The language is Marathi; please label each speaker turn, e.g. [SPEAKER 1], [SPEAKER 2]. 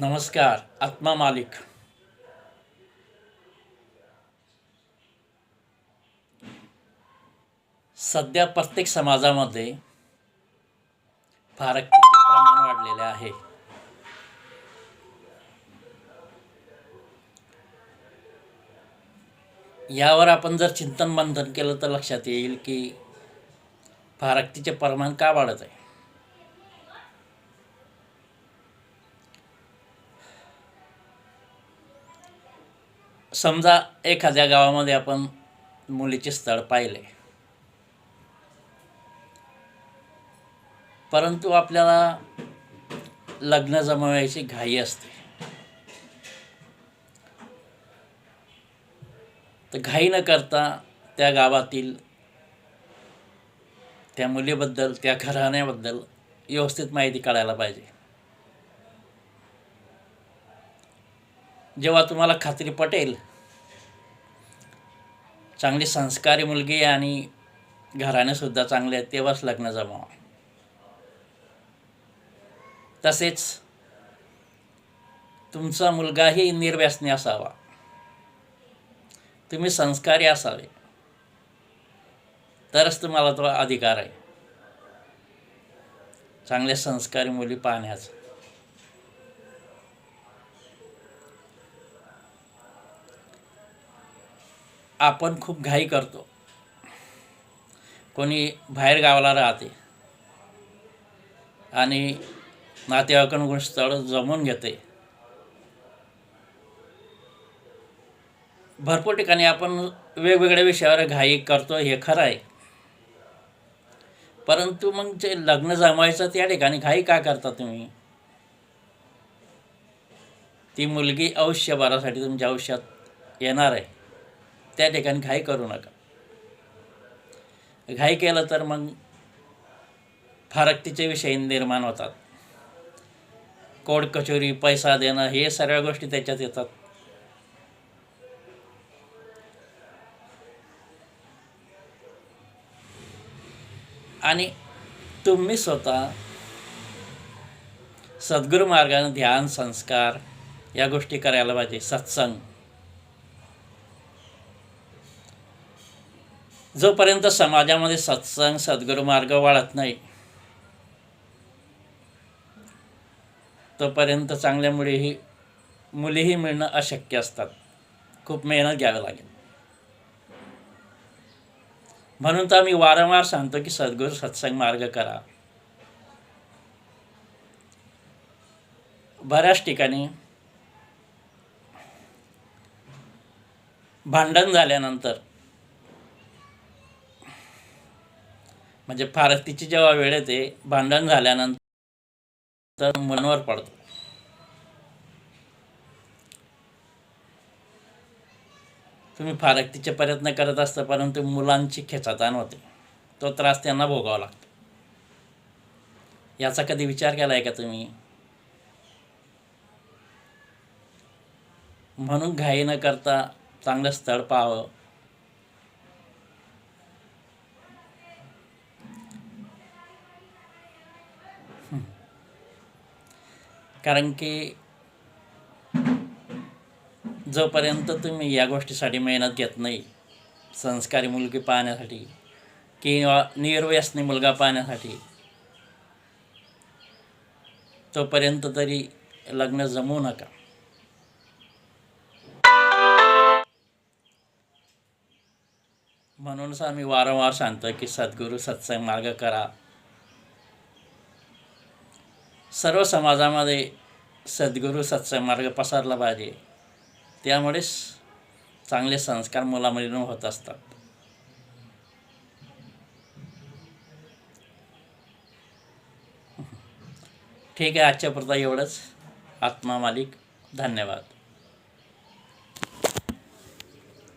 [SPEAKER 1] नमस्कार. आत्मा मालिक. सध्या प्रत्येक समाजामध्ये फारकतीचे प्रमाण वाढलेले आहे. यावर आपण जर चिंतन मंथन केलं तर लक्षात येईल की फारकतीचे प्रमाण का वाढत आहे. समजा एखाद्या गावामध्ये आपण मुलीचे स्थळ पाहिले, परंतु आपल्याला लग्न जमवायची घाई असते. तर घाई न करता त्या गावातील त्या मुलीबद्दल, त्या घराण्याबद्दल व्यवस्थित माहिती काढायला पाहिजे. जेव्हा तुम्हाला खात्री पटेल चांगली संस्कारी मुलगी आणि घराणेसुद्धा चांगले आहेत, तेव्हाच लग्न जमावा. तसेच तुमचा मुलगाही निर्व्यसनी असावा, तुम्ही संस्कारी असावे, तरच तुम्हाला तो अधिकार आहे चांगल्या संस्कारी मुली पाहण्याचा. आपण खूप घाई करतो. कोणी बाहेर गावाला राहते आणि नातेवाईकांकडून स्थळ जमवून घेते. भरपूर ठिकाणी आपण वेगवेगळ्या विषयावर घाई करतो, हे खरं आहे. परंतु मग जे लग्न जमवायचं त्या ठिकाणी घाई का करता तुम्ही? ती मुलगी आयुष्यभरासाठी तुमच्या आयुष्यात येणार आहे, त्या ठिकाणी घाई करू नका. घाई केलं तर मग फारकतीचे विषय निर्माण होतात. कोर्ट कचोरी, पैसा देणं, हे सर्व गोष्टी त्याच्यात येतात. आणि तुम्ही स्वतः सद्गुरू मार्गाने ध्यान, संस्कार या गोष्टी करायला पाहिजे. सत्संग. जोपर्यंत समाजामध्ये सत्संग, सद्गुरू मार्ग वाढत नाही, तोपर्यंत चांगल्या मुलीही मिळणं अशक्य असतात. खूप मेहनत घ्यावी लागेल. म्हणून तर आम्ही वारंवार सांगतो की सद्गुरू सत्संग मार्ग करा. बऱ्याच ठिकाणी भांडण झाल्यानंतर, म्हणजे फारकतीची जेव्हा वेळ येते, भांडण झाल्यानंतर मुलांवर पडतो. तुम्ही फारकतीचे प्रयत्न करत असता, परंतु मुलांची खेचाताण होते. तो त्रास त्यांना भोगावा लागतो. याचा कधी विचार केला आहे का तुम्ही? म्हणून घाई न करता चांगलं स्थळ पाहावं. कारण की जोपर्यंत तुम्ही या गोष्टीसाठी मेहनत घेत नाही, संस्कारी मुलगी पाहण्यासाठी किंवा निर्व्यसनी मुलगा पाहण्यासाठी, तोपर्यंत तरी लग्न जमवू नका. म्हणूनच आम्ही वारंवार सांगतो की सद्गुरू सत्संग मार्ग करा. सर्व समाजामध्ये सद्गुरू सत्संग मार्ग पसरला पाहिजे. त्यामुळेच चांगले संस्कार मुलामुलींवर होत असतात. ठीक आहे, आजच्या पुरता एवढंच. आत्मा मालिक. धन्यवाद.